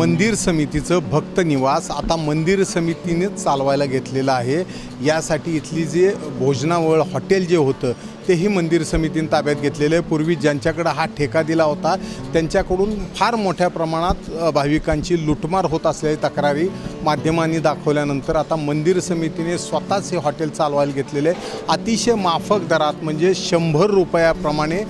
मंदिर समितीचं भक्त निवास आता मंदिर समितीनेच चालवायला घेतलेलं आहे। यासाठी इथली जे भोजनावळ हॉटेल जे होतं तेही मंदिर समितीने ताब्यात घेतलेलं आहे। पूर्वी ज्यांच्याकडे हा ठेका दिला होता त्यांच्याकडून फार मोठ्या प्रमाणात भाविकांची लुटमार होत असल्याची तक्रारी माध्यमांनी दाखवल्यानंतर आता मंदिर समितीने स्वतःच हे हॉटेल चालवायला घेतलेले आहे। अतिशय माफक दरात म्हणजे 100 रुपयाप्रमाणे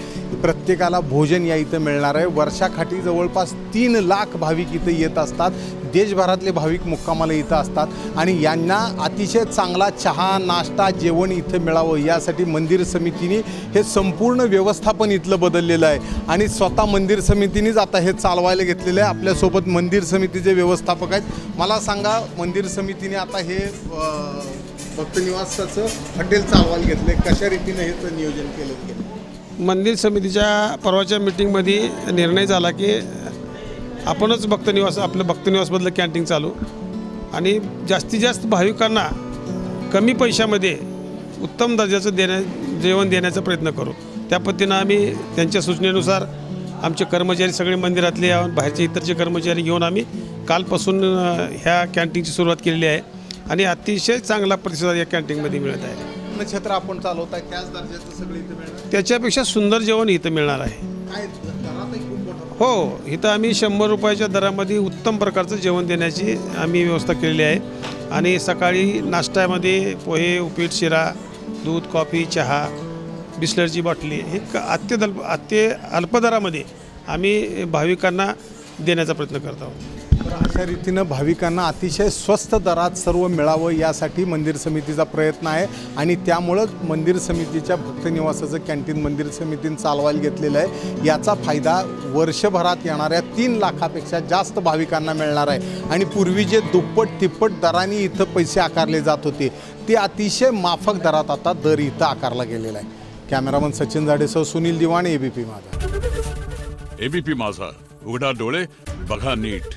प्रत्येकाला भोजन या इथं मिळणार आहे। वर्षाकाठी जवळपास 3 लाख भाविक इथं येत असतात। देशभरातले भाविक मुक्कामाला इथं असतात आणि यांना अतिशय चांगला चहा नाश्ता जेवण इथं मिळावं यासाठी मंदिर समितीने हे संपूर्ण व्यवस्थापन इथलं बदललेलं आहे आणि स्वतः मंदिर समितीनेच आता हे चालवायला घेतलेलं आहे। आपल्यासोबत मंदिर समितीचे व्यवस्थापक आहेत। मला सांगा, मंदिर समितीने आता हे भक्तनिवासाचं हॉटेल चालवायला घेतलं, कशा रीतीने हे नियोजन केलं? मंदिर समितीच्या परवाच्या मीटिंगमध्ये निर्णय झाला की आपणच आपलं भक्तनिवासमधलं कॅन्टीन चालू आणि जास्तीत जास्त भाविकांना कमी पैशामध्ये उत्तम दर्जाचं जेवण देण्याचा प्रयत्न करू। त्या पद्धतीनं आम्ही त्यांच्या सूचनेनुसार आमचे कर्मचारी सगळे मंदिरातले बाहेरचे इतरचे कर्मचारी घेऊन आम्ही कालपासून ह्या कॅन्टीनची सुरुवात केलेली आहे आणि अतिशय चांगला प्रतिसाद या कॅन्टीनमध्ये मिळत आहे। क्षेत्र आपण चालवत आहे त्याच दर्जाचं सगळं इथं मिळणार, त्याच्यापेक्षा सुंदर जेवण इथं मिळणार आहे। काय दरातही खूप मोठा हो, इथं आम्ही 100 रुपयाच्या दरामध्ये उत्तम प्रकारचं जेवण देण्याची आम्ही व्यवस्था केलेली आहे आणि सकाळी नाश्त्यामध्ये पोहे उपीट शिरा दूध कॉफी चहा बिस्लरची बाटली हे अल्प दरामध्ये आम्ही भाविकांना देण्याचा प्रयत्न करत आहोत। अशा रीतीनं भाविकांना अतिशय स्वस्त दरात सर्व मिळावं यासाठी मंदिर समितीचा प्रयत्न आहे आणि त्यामुळं मंदिर समितीच्या भक्तनिवासाचं कॅन्टीन मंदिर समितीने चालवायला घेतलेलं आहे। याचा फायदा वर्षभरात येणाऱ्या 3 लाखापेक्षा जास्त भाविकांना मिळणार आहे आणि पूर्वी जे दुप्पट तिप्पट दराने इथं पैसे आकारले जात होते ते अतिशय माफक दरात आता दर इथं आकारला गेलेला आहे। कॅमेरामन सचिन जाडेसह सुनील दिवाण, एबीपी माझा। एबीपी माझा, उघडा डोळे बघा नीट।